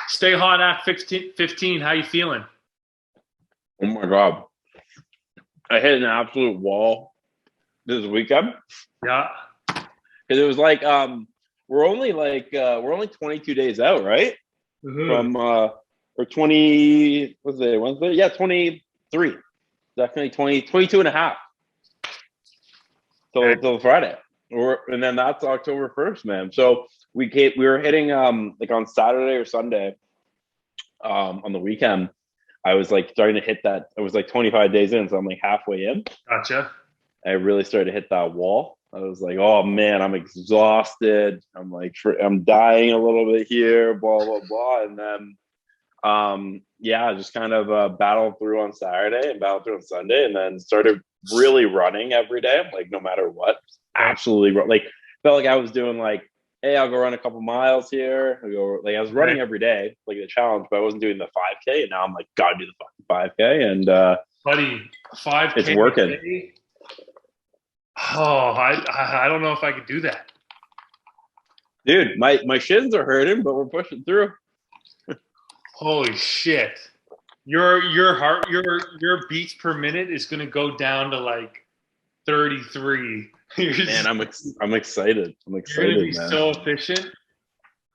Stay hot at 15. How you feeling? Oh my God. I hit an absolute wall this weekend. Yeah. Because it was we're only 22 days out, right? Mhm. From or 20 what's it, Wednesday? Yeah, 23. Definitely 22 and a half till Friday. And then that's October 1st, man. So we were hitting like on Saturday or Sunday, on the weekend. I was like starting to hit that. I was like 25 days in, so I'm like halfway in. Gotcha. I really started to hit that wall. I was like, oh man, I'm exhausted. I'm like, I'm dying a little bit here, blah, blah, blah. And then, yeah, just kind of battled through on Saturday and battled through on Sunday, and then started really running every day, like no matter what. Okay. Absolutely, like felt like I was doing like, hey, I'll go run a couple miles here. I was running Right. every day, like the challenge, but I wasn't doing the 5K. And now I'm like, gotta do the fucking 5K, and Buddy, it's 5K a working. day. Oh, I don't know if I could do that. Dude, my shins are hurting, but we're pushing through. Holy shit. Your heart your beats per minute is gonna go down to like 33. Man, I'm excited. I'm You're gonna be excited, man. so efficient.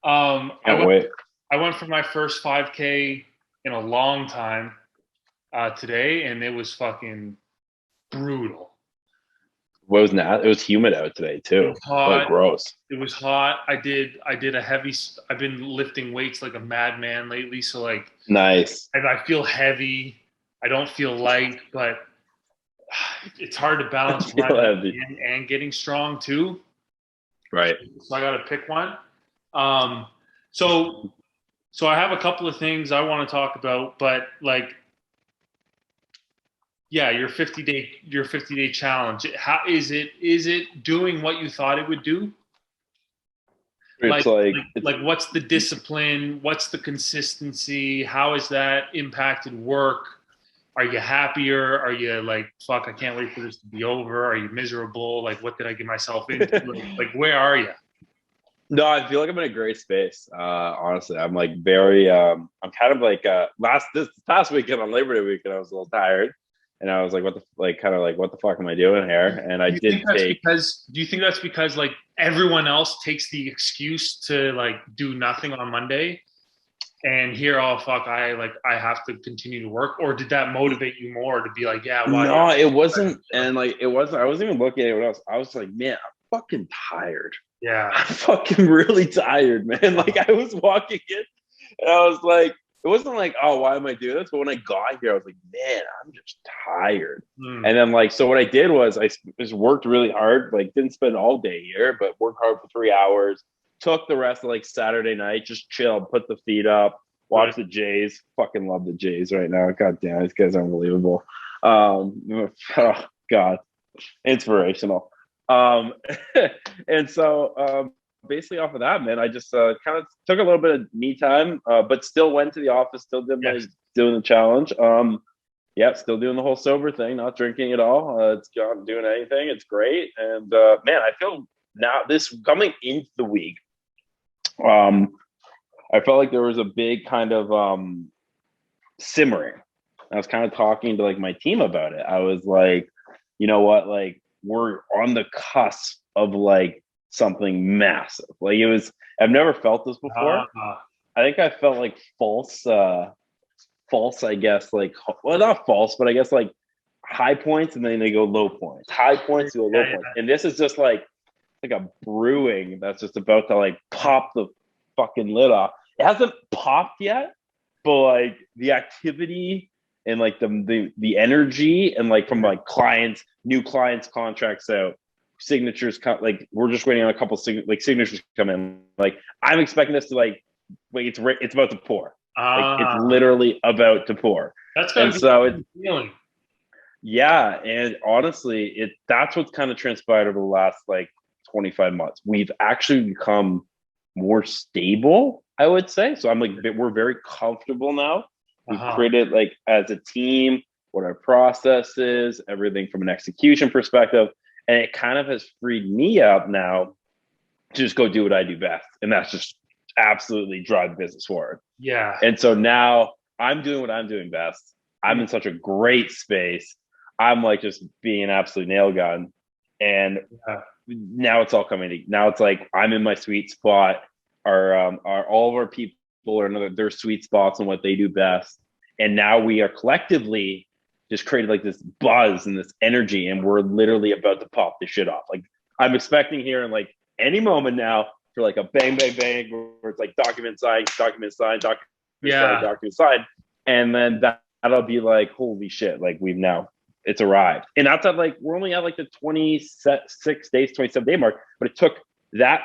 Um, I Can't went wait. I went for my first 5K in a long time today, and it was fucking brutal. What was that? It was humid out today It too. was Oh, hot. gross. It was hot. I did a heavy. I've been lifting weights like a madman lately, so like Nice. I feel heavy. I don't feel light, but it's hard to I balance feel running heavy. and getting strong too. Right. So I got to pick one. Um, so so I have a couple of things I want to talk about, but like, yeah, your 50-day challenge. How is it doing what you thought it would do? It's Like, like it's what's the discipline? What's the consistency? How has that impacted work? Are you happier? Are you like, fuck, I can't wait for this to be over? Are you miserable? Like, what did I get myself into? Like where are you? no, I feel like I'm in a great space. Honestly, I'm like very I'm kind of like this past weekend on Labor Day weekend, I was a little tired. And I was like, what the fuck am I doing here? And I did take. Do you think that's because like everyone else takes the excuse to like do nothing on Monday and here, oh fuck, I have to continue to work, or did that motivate you more to be like, yeah, why? No, it wasn't. And like, it wasn't. I wasn't even looking at anyone else. I was like, man, I'm fucking tired. Yeah. I'm fucking really tired, man. Like, I was walking in and I was like, it wasn't like, oh, why am I doing this? But when I got here, I was like, man, I'm just tired. Mm. And then, like, so what I did was I just worked really hard, like, didn't spend all day here, but worked hard for 3 hours. Took the rest of like Saturday night, just chilled, put the feet up, Right. watch the Jays. Fucking love the Jays right now. God damn, these guys are unbelievable. Oh God, inspirational. Um, and so basically off of that, man, I just kind of took a little bit of me time, but still went to the office, still did my Yes. doing the challenge. Yeah, still doing the whole sober thing, not drinking at all. It's not doing anything. It's great, and man, I feel now this coming into the week. Um, I felt like there was a big kind of simmering. I was kind of talking to like my team about it. I was like, you know what, like we're on the cusp of like something massive. Like it was, I've never felt this before. Uh, I think I felt like false, I guess, like, well, not false, but I guess like high points and then they go low points, high points to go low yeah, points. And this is just like a brewing that's just about to like pop the fucking lid off. It hasn't popped yet, but like the activity and like the energy and like from like clients, new clients, contracts out, signatures come, like we're just waiting on a couple signatures to come in. Like I'm expecting this to like it's about to pour. Like it's uh, literally about to pour. that's gotta And be so a it's good feeling. yeah, and honestly, that's what's kind of transpired over the last like 25 months. We've actually become more stable, I would say. So I'm like, we're very comfortable now. We've Uh-huh. created like as a team what our process is, everything from an execution perspective, and it kind of has freed me up now to just go do what I do best, and that's just absolutely drive the business forward. Yeah. And so now I'm doing what I'm doing best. I'm in such a great space. I'm like just being an absolute nail gun. And now it's all coming. Now it's like I'm in my sweet spot. Our all of our people are in their sweet spots and what they do best. And now we are collectively just created like this buzz and this energy, and we're literally about to pop this shit off. Like I'm expecting here in like any moment now for like a bang, bang, bang, where it's like document sign, document sign, document sign, document sign. And then that'll be like, holy shit, like it's arrived. And that's at like, we're only at like the 26 days, 27 day mark, but it took that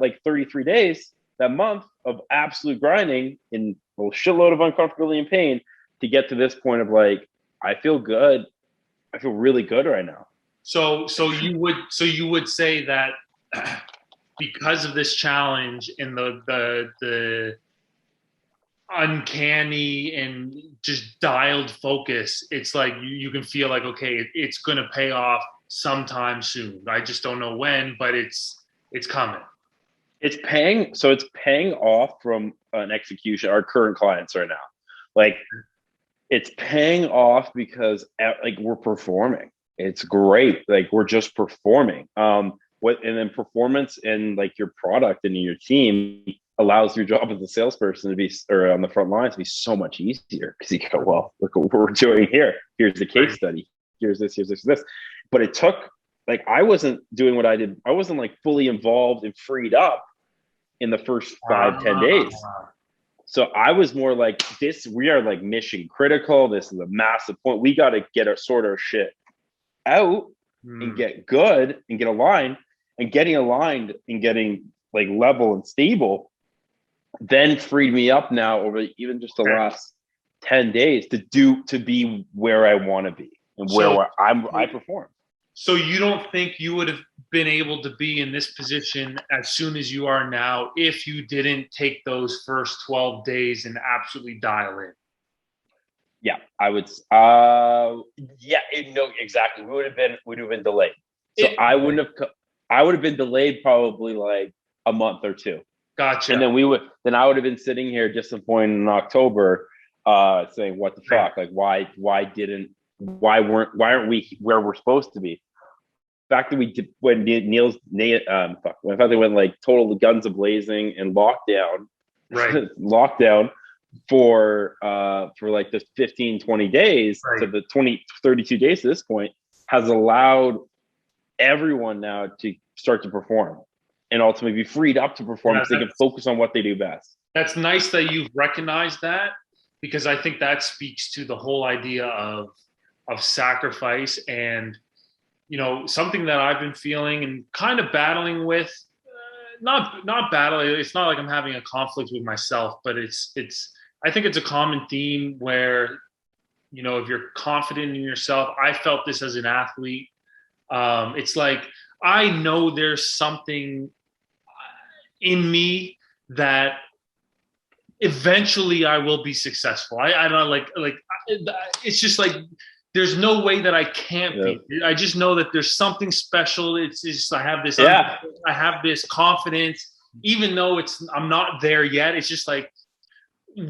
like 33 days, that month of absolute grinding in a shitload of uncomfortability and pain to get to this point of like, I feel good. I feel really good right now. So you would say that because of this challenge and the uncanny and just dialed focus, it's like you can feel like, okay, it's going to pay off sometime soon. I just don't know when, but it's coming. It's paying off from an execution. Our current clients right now, like it's paying off because like we're performing. It's great. Like we're just performing. And then performance in like your product and in your team allows your job as a salesperson to be, or on the front lines, to be so much easier, because you go, well, look what we're doing here. Here's the case study. Here's this, here's this, this. But it took, like, I wasn't doing what I did. I wasn't like fully involved and freed up in the first 5-10 days. So I was more like, we are like mission critical. This is a massive point. We got to get our shit out and get good and get aligned, and getting aligned and getting like level and stable then freed me up now over even just the last 10 days to be where I want to be and where I perform. So you don't think you would have been able to be in this position as soon as you are now if you didn't take those first 12 days and absolutely dial in? Yeah, I would. No, exactly. We would have been delayed. So I would have been delayed probably like a month or two. Gotcha. And then I would have been sitting here disappointed in October, saying, "What the fuck? Like, why aren't we where we're supposed to be?" The fact that we did when when they went like total guns a-blazing and lockdown, lockdown for like the 15-20 days to the 32 days to this point has allowed everyone now to start to perform and ultimately be freed up to perform, because they can focus on what they do best. That's nice that you've recognized that, because I think that speaks to the whole idea of sacrifice. And something that I've been feeling and kind of battling with, not battling, it's not like I'm having a conflict with myself, but I think it's a common theme where, if you're confident in yourself, I felt this as an athlete. It's like, I know there's something in me that eventually I will be successful. I don't like it's just like, there's no way that I can't be. I just know that there's something special. It's just, I have this confidence, even though I'm not there yet. It's just like,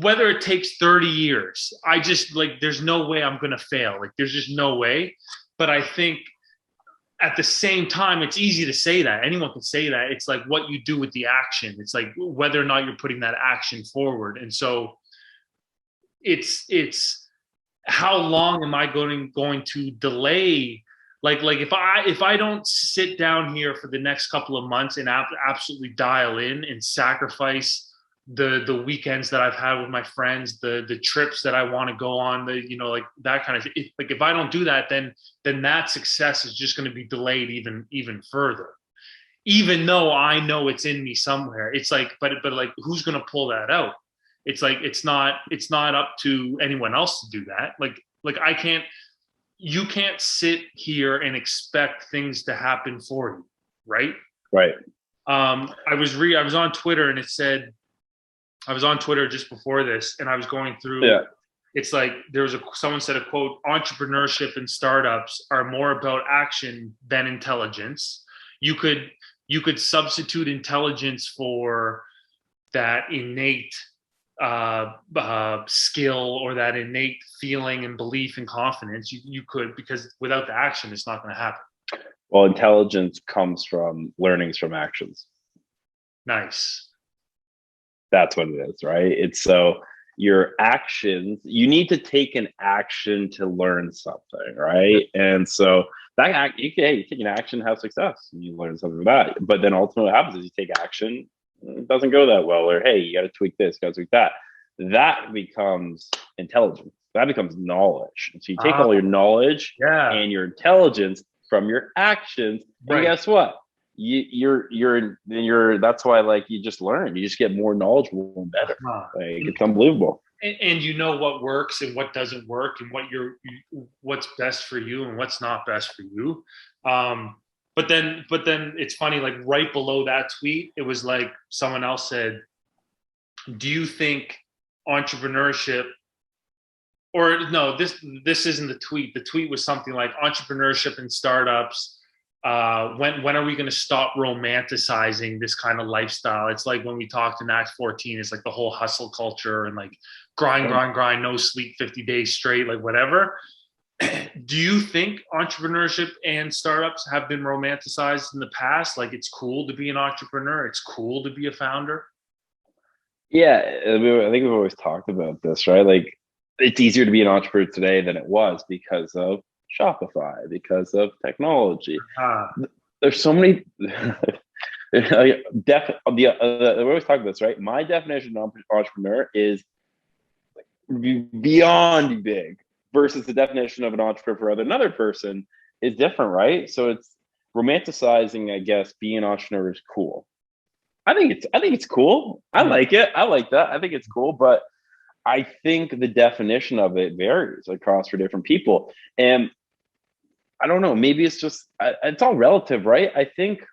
whether it takes 30 years, I just like, there's no way I'm going to fail. Like, there's just no way. But I think at the same time, it's easy to say that. Anyone can say that. It's like what you do with the action. It's like whether or not you're putting that action forward. And so it's how long am I going to delay? Like if I don't sit down here for the next couple of months and absolutely dial in and sacrifice the weekends that I've had with my friends, the trips that I want to go on, like that kind of, if I don't do that, then that success is just going to be delayed even further, even though I know it's in me somewhere. It's like, but like, who's going to pull that out? It's like, it's not up to anyone else to do that. Like you can't sit here and expect things to happen for you. Right. Right. I was on Twitter, and it said, I was on Twitter just before this, and I was going through, it's like, someone said a quote, entrepreneurship and startups are more about action than intelligence. You could substitute intelligence for that innate skill or that innate feeling and belief and confidence. You could, because without the action, it's not going to happen. Well, intelligence comes from learnings from actions. Nice. That's what it is, right? It's so your actions, you need to take an action to learn something, right? And so that you take an action, have success, and you learn something about it. But then ultimately what happens is you take action, it doesn't go that well, or hey, you got to tweak this, got to tweak that. That becomes intelligence. That becomes knowledge. And so you take all your knowledge and your intelligence from your actions, and guess what? You're that's why, like, you just learn, you just get more knowledgeable and better. Like, it's unbelievable. And you know what works and what doesn't work, and what's best for you and what's not best for you. But then it's funny, like right below that tweet, it was like someone else said, do you think entrepreneurship, or no, this isn't the tweet. The tweet was something like entrepreneurship and startups. When are we going to stop romanticizing this kind of lifestyle? It's like when we talked in Act 14, it's like the whole hustle culture and like grind, no sleep, 50 days straight, like whatever. Do you think entrepreneurship and startups have been romanticized in the past? Like, it's cool to be an entrepreneur. It's cool to be a founder. Yeah. I think we've always talked about this, right? Like, it's easier to be an entrepreneur today than it was because of Shopify, because of technology. There's so many. We always talk about this, right? My definition of entrepreneur is beyond big versus the definition of an entrepreneur for another person is different, right? So it's romanticizing, I guess, being an entrepreneur is cool. I think it's cool. I like it. I like that. I think it's cool, but I think the definition of it varies across for different people. And I don't know, maybe it's just, it's all relative, right? I think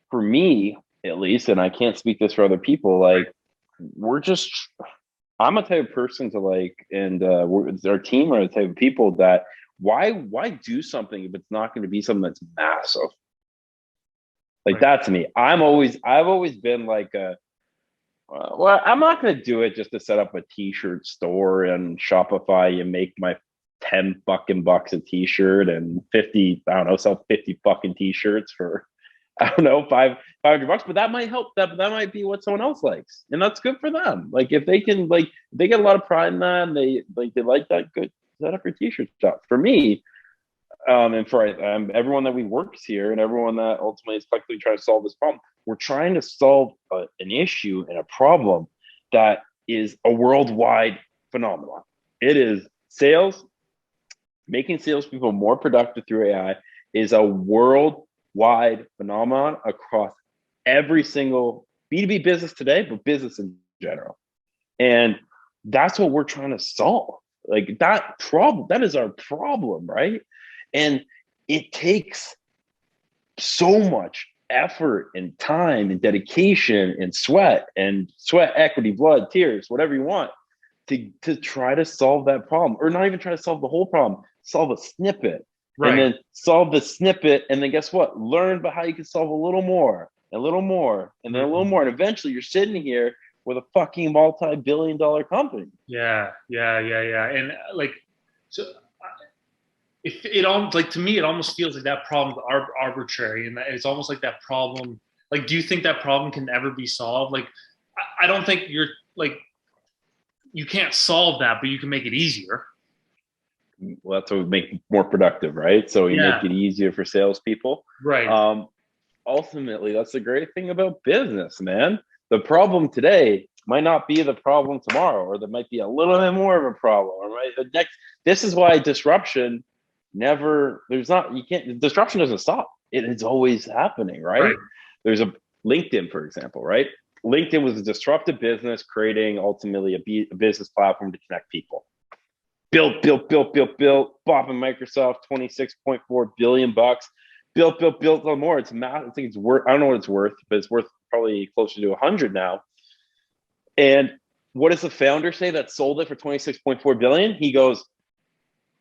for me, at least, and I can't speak this for other people, like I'm a type of person to like, and our team are the type of people that why do something if it's not going to be something that's massive? Like that to me, I've always been like well, I'm not going to do it just to set up a t-shirt store and Shopify and make my 10 fucking bucks a t-shirt and 50, I don't know, sell 50 fucking t-shirts for, I don't know, $500, but that might help. That might be what someone else likes. And that's good for them. Like, if they can, like, they get a lot of pride in that and they like that, good, set up your t-shirt shop. For me, and for everyone that we works here and everyone that ultimately is collectively trying to solve this problem, we're trying to solve an issue and a problem that is a worldwide phenomenon. It is sales. Making salespeople more productive through AI is a worldwide phenomenon across every single B2B business today, but business in general. And that's what we're trying to solve. Like, that problem, that is our problem, right? And it takes so much effort and time and dedication and sweat, equity, blood, tears, whatever you want, to try to solve that problem, or not even try to solve the whole problem, solve a snippet, and then solve the snippet, and then guess what? Learn about how you can solve a little more, and a little more, and then a little more, and eventually you're sitting here with a fucking multi-billion-dollar company. Yeah. And like, so it almost, like, to me, it almost feels like that problem is arbitrary, and it's almost like that problem. Like, do you think that problem can ever be solved? Like, I don't think you're like, you can't solve that, but you can make it easier. Well, that's what would make more productive, right? So you make it easier for salespeople. Right. Ultimately, that's the great thing about business, man. The problem today might not be the problem tomorrow, or there might be a little bit more of a problem, right? This is why disruption disruption doesn't stop. It is always happening, right? There's a LinkedIn, for example, right? LinkedIn was a disruptive business creating ultimately a business platform to connect people. Built. Bought by Microsoft, $26.4 billion. Built on more. It's massive. I think it's worth, I don't know what it's worth, but it's worth probably closer to 100 now. And what does the founder say that sold it for $26.4 billion? He goes,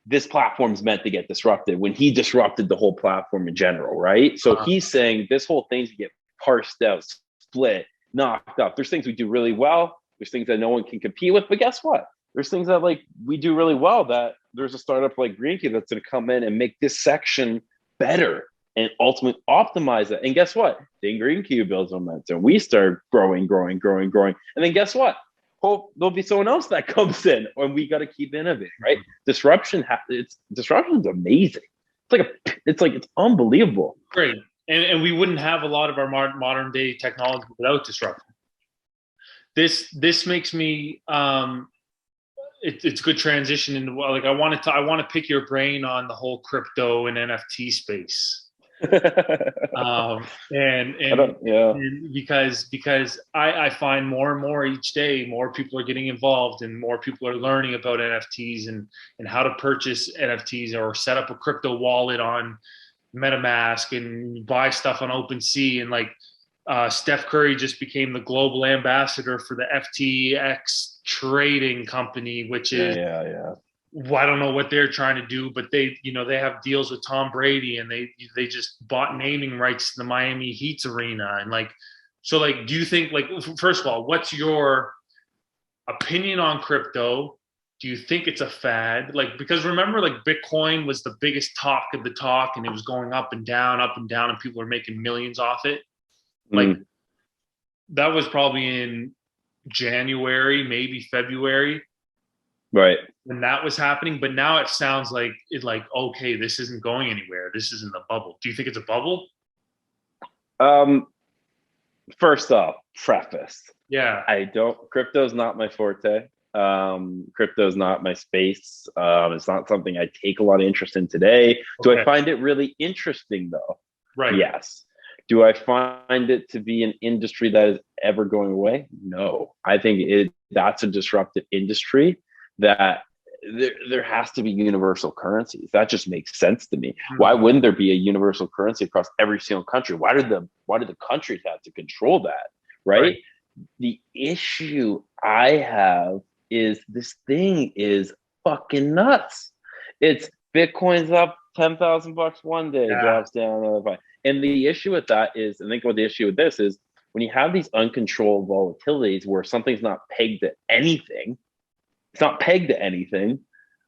this platform's meant to get disrupted, when he disrupted the whole platform in general, right? So he's saying this whole thing's to get parsed out, split, knocked up. There's things we do really well. There's things that no one can compete with. But guess what? There's things that like we do really well that there's a startup like Greencube that's going to come in and make this section better and ultimately optimize it. And guess what? Then Greencube builds momentum. We start growing. And then guess what? Hope there'll be someone else that comes in, and we got to keep innovating, right? Disruption is amazing. It's unbelievable. Great. And we wouldn't have a lot of our modern day technology without disruption. This makes me it's good transition into, like, I want to pick your brain on the whole crypto and NFT space. And because I find more and more each day, more people are getting involved and more people are learning about NFTs and how to purchase NFTs or set up a crypto wallet on MetaMask and buy stuff on OpenSea. And like Steph Curry just became the global ambassador for the FTX trading company, which is I don't know what they're trying to do, but they have deals with Tom Brady, and they just bought naming rights to the Miami Heat's arena. And like, so like, do you think, like, first of all, what's your opinion on crypto? Do you think it's a fad? Like, because remember, like, Bitcoin was the biggest talk of the talk, and it was going up and down, and people are making millions off it. Like, that was probably in January, maybe February. Right. When that was happening, but now it sounds like okay, this isn't going anywhere. This isn't a bubble. Do you think it's a bubble? First off, preface. Yeah. Crypto's not my forte. Crypto's not my space. It's not something I take a lot of interest in today. Do I find it really interesting though? Right. Yes. Do I find it to be an industry that is ever going away? No. I think that's a disruptive industry that there has to be universal currencies. That just makes sense to me. Mm-hmm. Why wouldn't there be a universal currency across every single country? Why do the countries have to control that? Right? The issue I have is this thing is fucking nuts. It's Bitcoin's up $10,000 one day, drops down another 5. And the issue with that is, I think what the issue with this is, when you have these uncontrolled volatilities where something's not pegged to anything, it's not pegged to anything.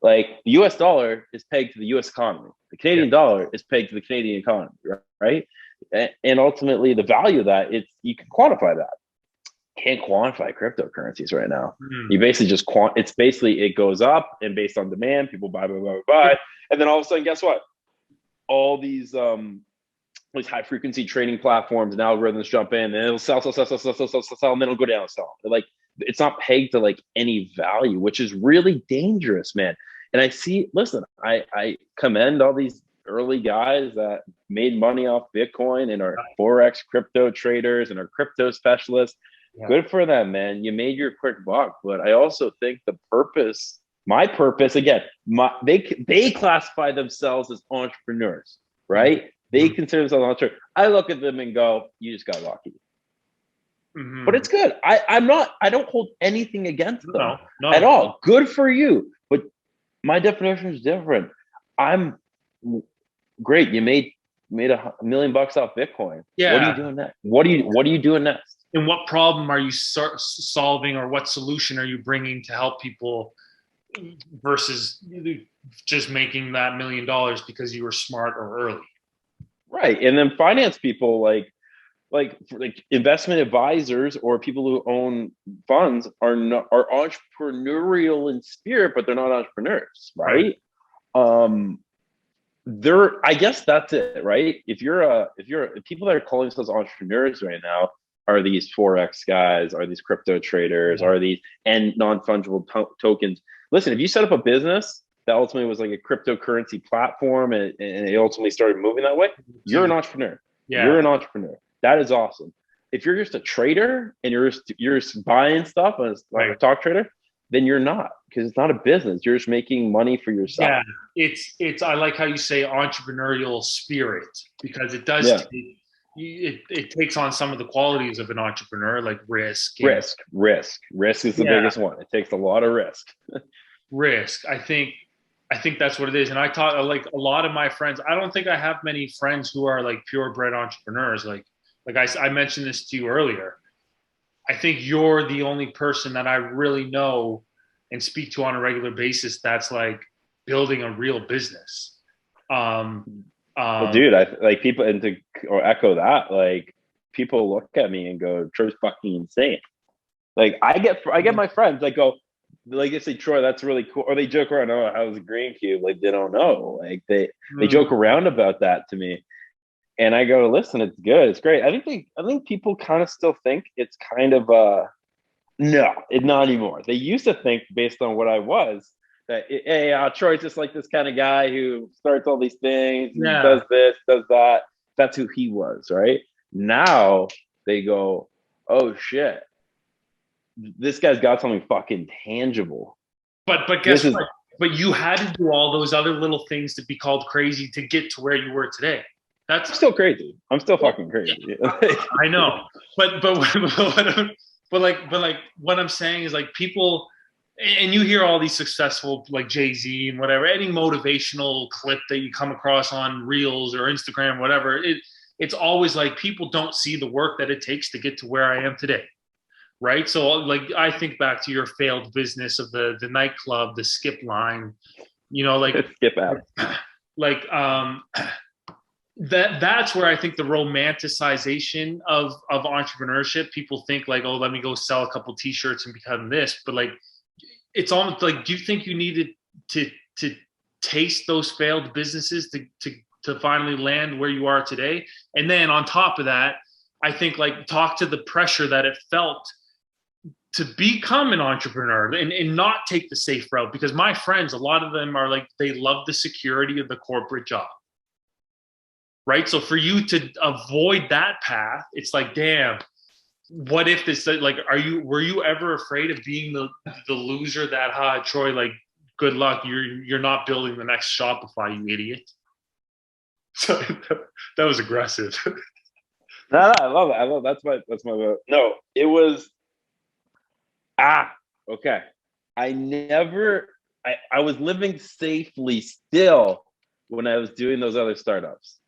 Like the US dollar is pegged to the US economy. The Canadian dollar is pegged to the Canadian economy, right? And ultimately the value of that, you can quantify that. Can't quantify cryptocurrencies right now. You basically just it goes up, and based on demand, people buy. And then all of a sudden, guess what? All these high frequency trading platforms and algorithms jump in, and it'll sell, and then it'll go down and sell. Like, it's not pegged to like any value, which is really dangerous, man. And I commend all these early guys that made money off Bitcoin and are Forex crypto traders and are crypto specialists. Yeah. Good for them, man. You made your quick buck. But I also think my purpose, again, they classify themselves as entrepreneurs, right? Mm-hmm. They consider themselves entrepreneurs. I look at them and go, you just got lucky. Mm-hmm. But it's good. I don't hold anything against them at all. Good for you. But my definition is different. I'm great. You made $1 million off Bitcoin. Yeah. What are you doing next? What are you doing next? And what problem are you solving, or what solution are you bringing to help people versus just making that $1 million because you were smart or early? Right. And then finance people like investment advisors or people who own funds are entrepreneurial in spirit, but they're not entrepreneurs, right? I guess that's it, right? If people that are calling themselves entrepreneurs right now are these Forex guys, are these crypto traders, are these and non-fungible tokens. Listen, if you set up a business that ultimately was like a cryptocurrency platform and it ultimately started moving that way, you're an entrepreneur. Yeah. You're an entrepreneur. That is awesome. If you're just a trader and you're just buying stuff as like a stock trader, then you're not, because it's not a business. You're just making money for yourself. Yeah, it's I like how you say entrepreneurial spirit, because it does it takes on some of the qualities of an entrepreneur, like risk. Risk is the biggest one. It takes a lot of risk. Risk. I think that's what it is. And I taught, like, a lot of my friends, I don't think I have many friends who are like purebred entrepreneurs. Like I mentioned this to you earlier. I think you're the only person that I really know and speak to on a regular basis that's like building a real business. Well, dude, I like people, and to or echo that, like people look at me and go, "Troy's fucking insane." Like I get my friends like go, like they say, "Troy, that's really cool," or they joke around, "Oh, how's Greencube?" Like they don't know, like they joke around about that to me, and I go, "Listen, it's good, it's great." I think people kind of still think it's kind of no, it not anymore. They used to think based on what I was that hey, Troy's just like this kind of guy who starts all these things and yeah. does this, does that. That's who he was, right? Now they go, oh shit, this guy's got something fucking tangible. But This guess is what? But you had to do all those other little things to be called crazy to get to where you were today. I'm That's still crazy. I'm still fucking crazy. I know. But like what I'm saying is like people, and you hear all these successful like Jay-Z and whatever, any motivational clip that you come across on Reels or Instagram, whatever, it's always like people don't see the work that it takes to get to where I am today. Right. So like I think back to your failed business of the nightclub, the skip line, you know, like skip out. like that's where I think the romanticization of entrepreneurship, people think like, oh, let me go sell a couple t-shirts and become this. But like it's almost like, do you think you needed to taste those failed businesses to finally land where you are today? And then on top of that, I think like talk to the pressure that it felt to become an entrepreneur and not take the safe route, because my friends, a lot of them are like, they love the security of the corporate job. Right. So for you to avoid that path, it's like, damn, what if this, like, were you ever afraid of being the loser that, Troy, like, good luck. You're not building the next Shopify, you idiot. So that was aggressive. No, I love it. I love that's my vote. No, it was okay. I was living safely still when I was doing those other startups.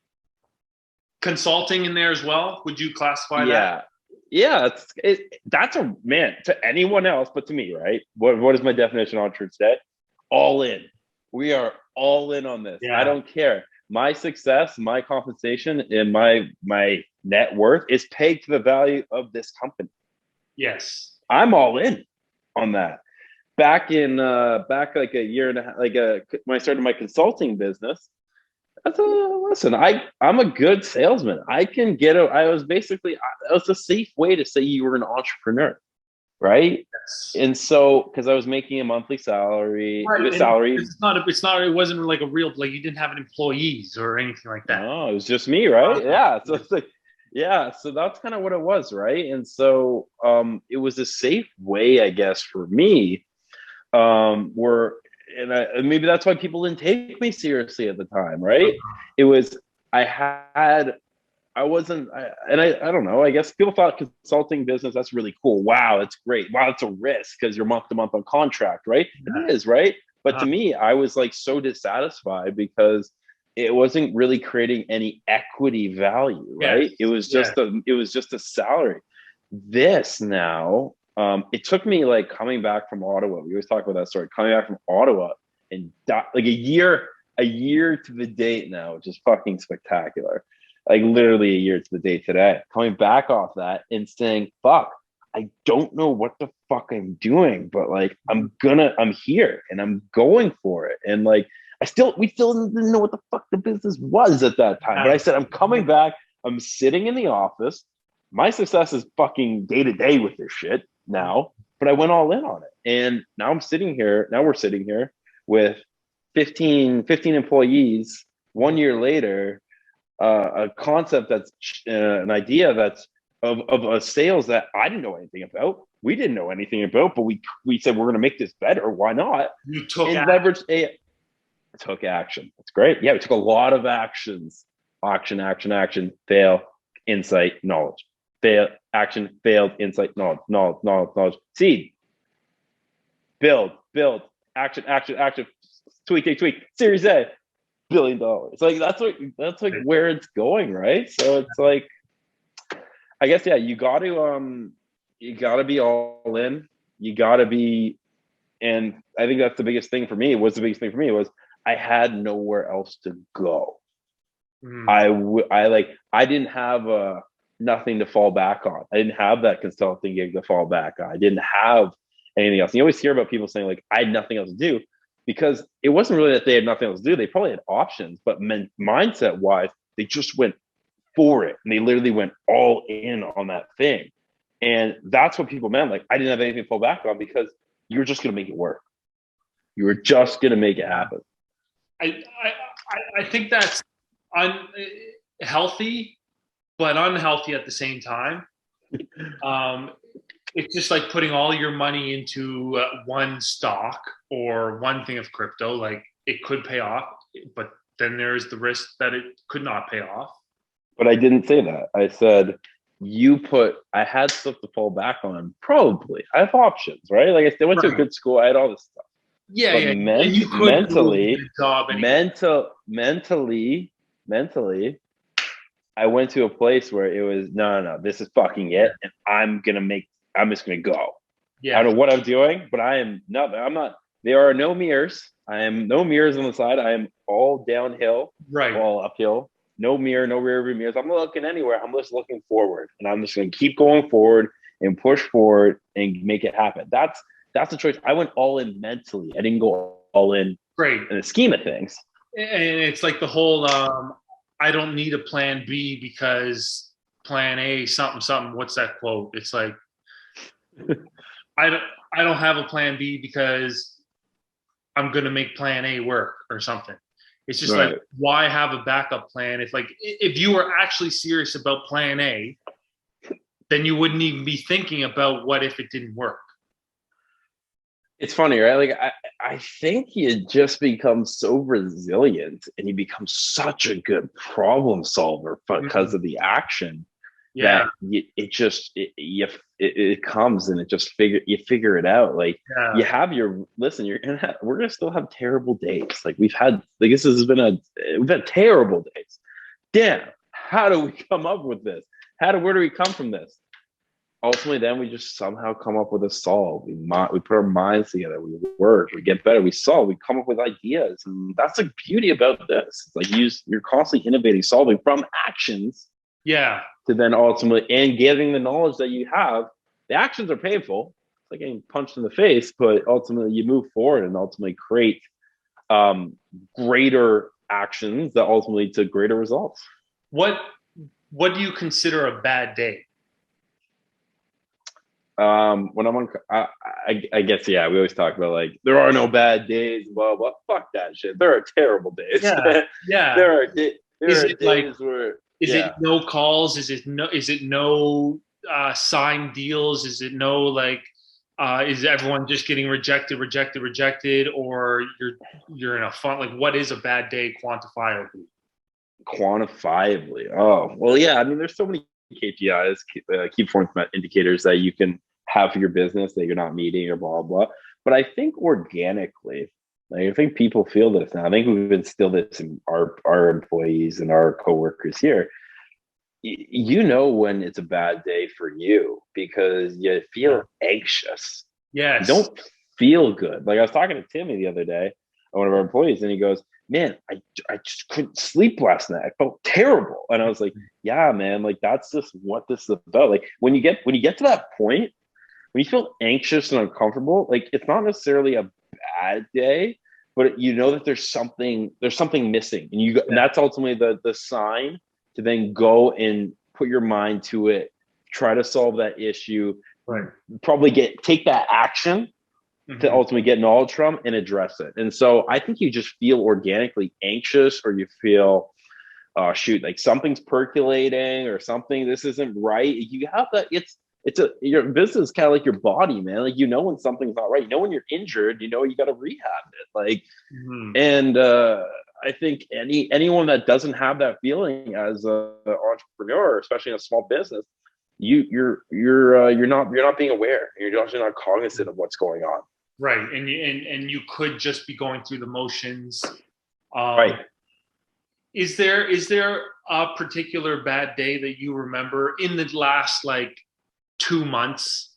Consulting in there as well. Would you classify that? Yeah. That's a man to anyone else, but to me, right? What is my definition on truth today? All in. We are all in on this. Yeah. I don't care. My success, my compensation, and my net worth is pegged to the value of this company. Yes. I'm all in on that. Back like a year and a half, when I started my consulting business, listen, I'm a good salesman. It was a safe way to say you were an entrepreneur, right? Yes. And so, because I was making a monthly salary, right. It wasn't like a real, like you didn't have employees or anything like that. No, it was just me, right? Yeah. So it's like, yeah. So that's kind of what it was, right? And so, it was a safe way, I guess, for me, maybe that's why people didn't take me seriously at the time, right? It was I don't know. I guess people thought consulting business, that's really cool. Wow, that's great. Wow, it's a risk because you're month to month on contract, right? Yeah. It is, right? But to me, I was like so dissatisfied because it wasn't really creating any equity value, right? Yes. It was just a salary. This now, it took me like coming back from Ottawa. We always talk about that story. Coming back from Ottawa and like a year to the date now, which is fucking spectacular. Like literally a year to the date today. Coming back off that and saying, "Fuck, I don't know what the fuck I'm doing, but like I'm here and I'm going for it." And like we still didn't know what the fuck the business was at that time. But I said, I'm coming back. I'm sitting in the office. My success is fucking day to day with this shit now, but I went all in on it. And now we're sitting here with 15 employees 1 year later, a concept that's an idea that's of a sales that I didn't know anything about. We didn't know anything about, but we said we're going to make this better. Why not? You took and leverage took action. That's great. Yeah, we took a lot of actions. Action, fail, insight, knowledge. Fail, action, failed, insight, knowledge. Seed. Build, action, tweak. Series A, $1 billion. Like that's like where it's going, right? So it's like, I guess, yeah, you got to you got to be all in. You got to be, and I think that's the biggest thing for me. The biggest thing for me was I had nowhere else to go. I didn't have nothing to fall back on. I didn't have that consulting gig to fall back on. I didn't have anything else. You always hear about people saying like, I had nothing else to do, because it wasn't really that they had nothing else to do. They probably had options, but mindset wise, they just went for it. And they literally went all in on that thing. And that's what people meant. Like, I didn't have anything to fall back on, because you were just going to make it work. You were just going to make it happen. I think that's healthy, but unhealthy at the same time. It's just like putting all your money into one stock or one thing of crypto. Like, it could pay off, but then there's the risk that it could not pay off. But I didn't say that. I said, I had stuff to fall back on. Probably. I have options, right? Like, I went to a good school. I had all this stuff. Yeah, but yeah. Mentally, I went to a place where it was, no, this is fucking it. And I'm just going to go. Yeah. I don't know what I'm doing, but I'm not, there are no mirrors. I am no mirrors on the side. I am all downhill, all uphill. No mirror, no rear view mirrors. I'm not looking anywhere. I'm just looking forward, and I'm just going to keep going forward and push forward and make it happen. That's the choice. I went all in mentally. I didn't go all in in the scheme of things. And it's like the whole, I don't need a plan B because plan A something. What's that quote? It's like, I don't have a plan B because I'm going to make plan A work or something. It's just like, why have a backup plan? If you were actually serious about plan A, then you wouldn't even be thinking about what if it didn't work. It's funny, right? Like, I think you just become so resilient and you become such a good problem solver because of the action. Yeah, that it comes and you figure it out. Like, you have we're gonna still have terrible days. Like, we've had terrible days. Damn, how do we come up with this? Where do we come from this? Ultimately, then we just somehow come up with a solve. We put our minds together. We work. We get better. We solve. We come up with ideas, and that's the beauty about this. It's like you're constantly innovating, solving from actions. Yeah. To then ultimately, and getting the knowledge that you have. The actions are painful. It's like getting punched in the face, but ultimately you move forward and ultimately create greater actions that ultimately lead to greater results. What do you consider a bad day? When I'm on, I guess, we always talk about like, there are no bad days, blah, blah. Fuck that shit. There are terrible days. Yeah. There are days where, is it no calls? Is it no signed deals? Is it no, like, is everyone just getting rejected, or you're in a fun, like, what is a bad day quantifiably? Oh, well, yeah. I mean, there's so many KPIs, key performance indicators that you can have for your business that you're not meeting or blah, blah. But I think organically, like, I think people feel this now. I think we've instilled this in our employees and our coworkers here. You know when it's a bad day for you because you feel anxious. Yes. You don't feel good. Like, I was talking to Timmy the other day, one of our employees, and he goes, man, I just couldn't sleep last night. I felt terrible. And I was like, yeah, man, like, that's just what this is about. Like, when you get to that point, when you feel anxious and uncomfortable, like, it's not necessarily a bad day, but you know that there's something missing. And that's ultimately the sign to then go and put your mind to it, try to solve that issue, probably take that action to ultimately get knowledge from and address it. And so I think you just feel organically anxious, or you feel, like something's percolating or something, this isn't right. You have that, your business is kind of like your body, man. Like, you know when something's not right. You know when you're injured, you got to rehab it. Like, and I think anyone that doesn't have that feeling as an entrepreneur, especially in a small business, you're not being aware. You're actually not cognizant of what's going on. Right, and you could just be going through the motions. Right. Is there a particular bad day that you remember in the last, like, 2 months,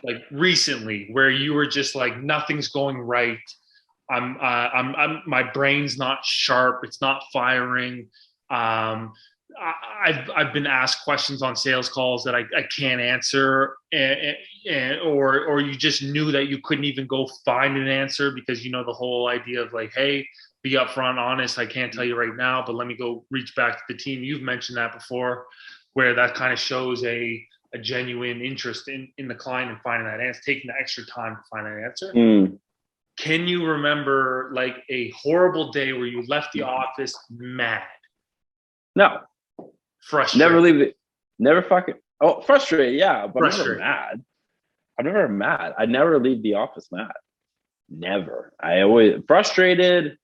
like recently, where you were just like, nothing's going right. My brain's not sharp. It's not firing. I've been asked questions on sales calls that I can't answer, or you just knew that you couldn't even go find an answer because, you know, the whole idea of like, hey, be upfront, honest. I can't tell you right now, but let me go reach back to the team. You've mentioned that before, where that kind of shows a genuine interest in the client and finding that answer, taking the extra time to find that answer. Can you remember like a horrible day where you left the office mad? No. Frustrated. Never leave it. Never fucking. Oh, frustrated. Yeah, but Frustrated. I'm never mad. I never leave the office mad. Never. I always frustrated.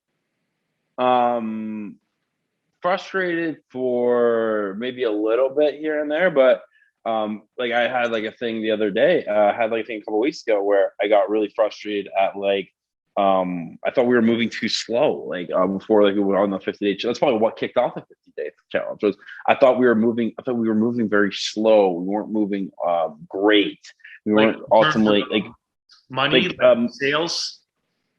Frustrated for maybe a little bit here and there, but like I had like a thing the other day. I had like a thing a couple of weeks ago where I got really frustrated at like I thought we were moving too slow, like before like we were on the 50-day. That's probably what kicked off the 50-day challenge. Was I thought we were moving very slow. We weren't moving great. We weren't ultimately like money, like sales.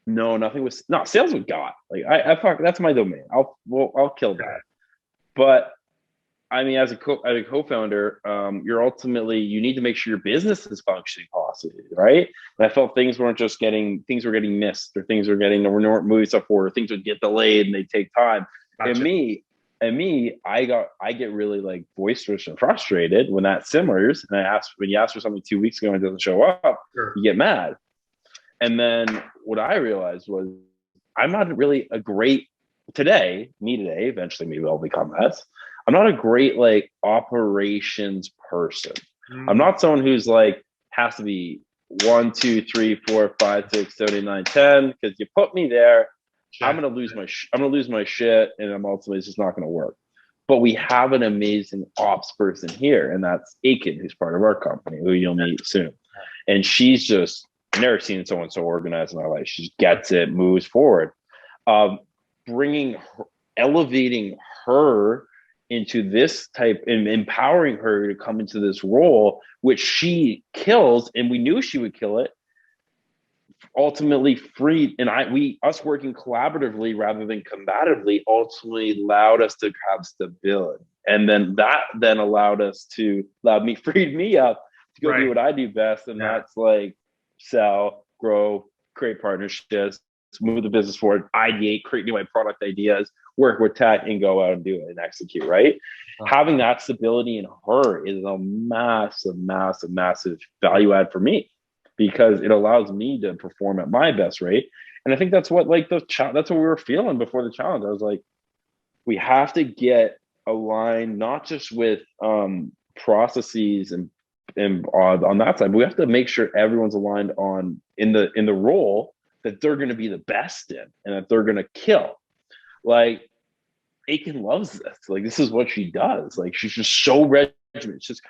No, nothing was sales we got. Like I fuck, that's my domain. I'll kill that. But I mean, as a co-founder, you need to make sure your business is functioning positively, right? And I felt things were getting missed, or things were weren't moving stuff forward, or things would get delayed and they take time. Gotcha. And me, I get really like boisterous and frustrated when that simmers. And when you ask for something 2 weeks ago and it doesn't show up, sure, you get mad. And then what I realized was I'm not really a great today, eventually maybe I'll become this. I'm not a great like operations person. I'm not someone who's like has to be 1, 2, 3, 4, 5, 6, 7, 8, 9, 10. Because you put me there, sure, I'm gonna lose my shit, and I'm ultimately it's just not gonna work. But we have an amazing ops person here, and that's Aiken, who's part of our company, who you'll meet soon. And she's just I've never seen someone so organized in my life. She gets it, moves forward. Elevating her into this type and empowering her to come into this role, which she kills, and we knew she would kill it. Ultimately freed, and us working collaboratively rather than combatively ultimately allowed us to have stability. And then that freed me up to go do what I do best. And that's like sell, grow, create partnerships, move the business forward, ideate, create new product ideas, work with tech, and go out and do it and execute, right? Having that stability in her is a massive, massive, massive value add for me, because it allows me to perform at my best rate. And I think that's what that's what we were feeling before the challenge. I was like, we have to get aligned, not just with processes and on that side, but we have to make sure everyone's aligned on in the role that they're going to be the best in and that they're going to kill. Like Aiken loves this. Like this is what she does. Like she's just so regimented. It's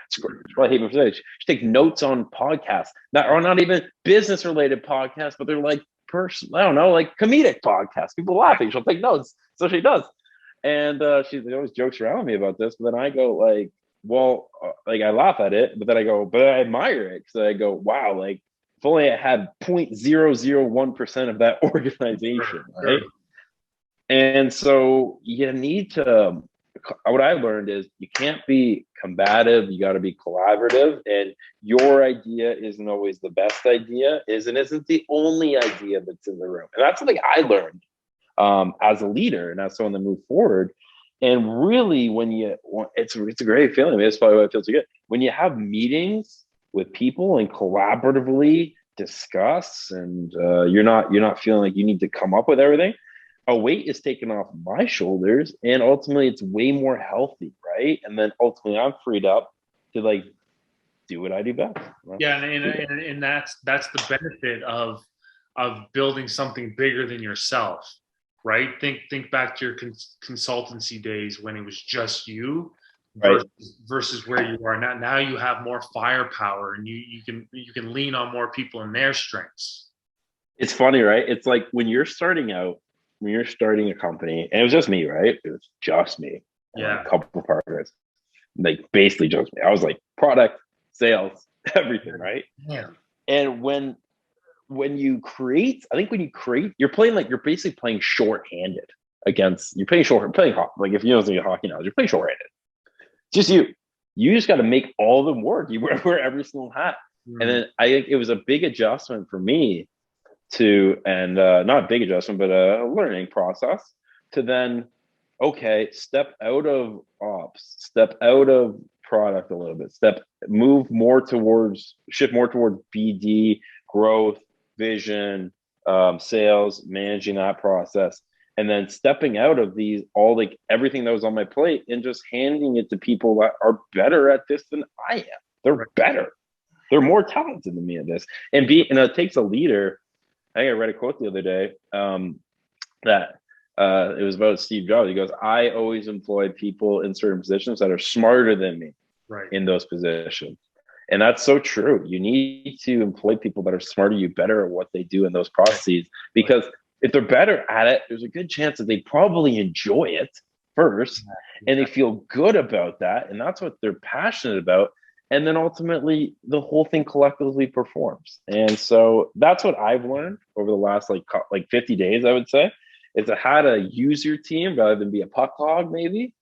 I hate me for saying it. She takes notes on podcasts that are not even business related podcasts, but they're like I don't know, like comedic podcasts. People laughing. She'll take notes. So she does. And she always jokes around with me about this. But then I go like, well, like I laugh at it, but then I go, but I admire it. So I go, wow, like if only I had 0.001% of that organization, right? And so you need to, what I learned is you can't be combative. You got to be collaborative, and your idea isn't always the best idea, isn't the only idea that's in the room. And that's something I learned as a leader and as someone that moved forward. And really, it's a great feeling. I mean, that's probably why it feels so good. When you have meetings with people and collaboratively discuss, and you're not feeling like you need to come up with everything, a weight is taken off my shoulders, and ultimately it's way more healthy, right? And then ultimately I'm freed up to like do what I do best. Yeah, and that's the benefit of building something bigger than yourself, right? Think back to your consultancy days when it was just you, versus where you are now. Now you have more firepower, and you can lean on more people and their strengths. It's funny, right? It's like when you're starting out, when you're starting a company, and it was just me, right? It was just me. Yeah. A couple of partners, like basically just me. I was like product, sales, everything, right? Yeah. And when you create, I think when you create, you're basically playing shorthanded against, playing hockey. Like if you know something hockey now, you're playing shorthanded. Just you just got to make all of them work. You wear every single hat. And then I think it was a big adjustment for me not a big adjustment, but a learning process to then, okay, step out of ops, step out of product a little bit, shift more towards BD, growth, vision, sales, managing that process. And then stepping out of everything that was on my plate and just handing it to people that are better at this than I am. They're better. They're more talented than me at this. And it takes a leader. I think I read a quote the other day that it was about Steve Jobs. He goes, I always employ people in certain positions that are smarter than me in those positions. And that's so true. You need to employ people that are smarter, better at what they do in those processes, because if they're better at it, there's a good chance that they probably enjoy it first and they feel good about that. And that's what they're passionate about. And then ultimately the whole thing collectively performs. And so that's what I've learned over the last like 50 days, I would say, is how to use your team rather than be a puck hog, maybe.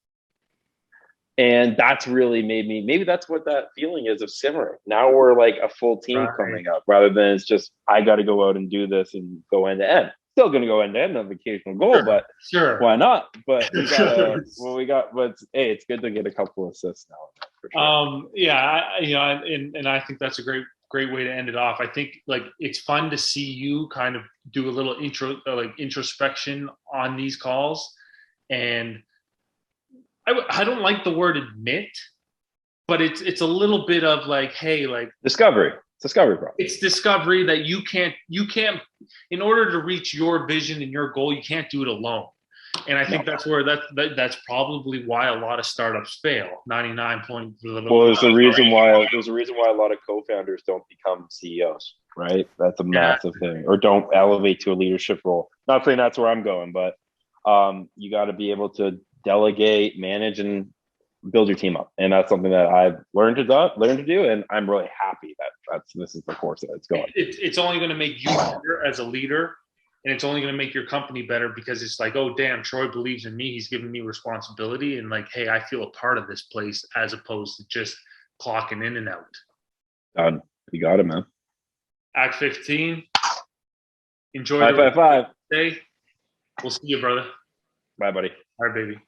And that's really maybe that's what that feeling is of simmering. Now we're like a full team coming up rather than it's just, I got to go out and do this and go end to end. Still going to go end to end on occasional goal, but why not? But we got, but hey, it's good to get a couple assists now. For sure. And I think that's a great way to end it off. I think like it's fun to see you kind of do a little introspection on these calls, and I don't like the word admit, but it's a little bit of like, hey, like discovery. Discovery problem. It's discovery that you can't, in order to reach your vision and your goal, you can't do it alone. And I think that's where that's probably why a lot of startups fail. 99 point. Well, there's a reason why a lot of co-founders don't become CEOs, right? That's a massive thing, or don't elevate to a leadership role. Not saying that's where I'm going, but you got to be able to delegate, manage, and build your team up. And that's something that I've learned to do. And I'm really happy that this is the course that it's going. It's only going to make you better as a leader. And it's only going to make your company better because it's like, oh, damn, Troy believes in me. He's giving me responsibility. And like, hey, I feel a part of this place as opposed to just clocking in and out. Done. You got it, man. Act 15. Enjoy the day. We'll see you, brother. Bye, buddy. All right, baby.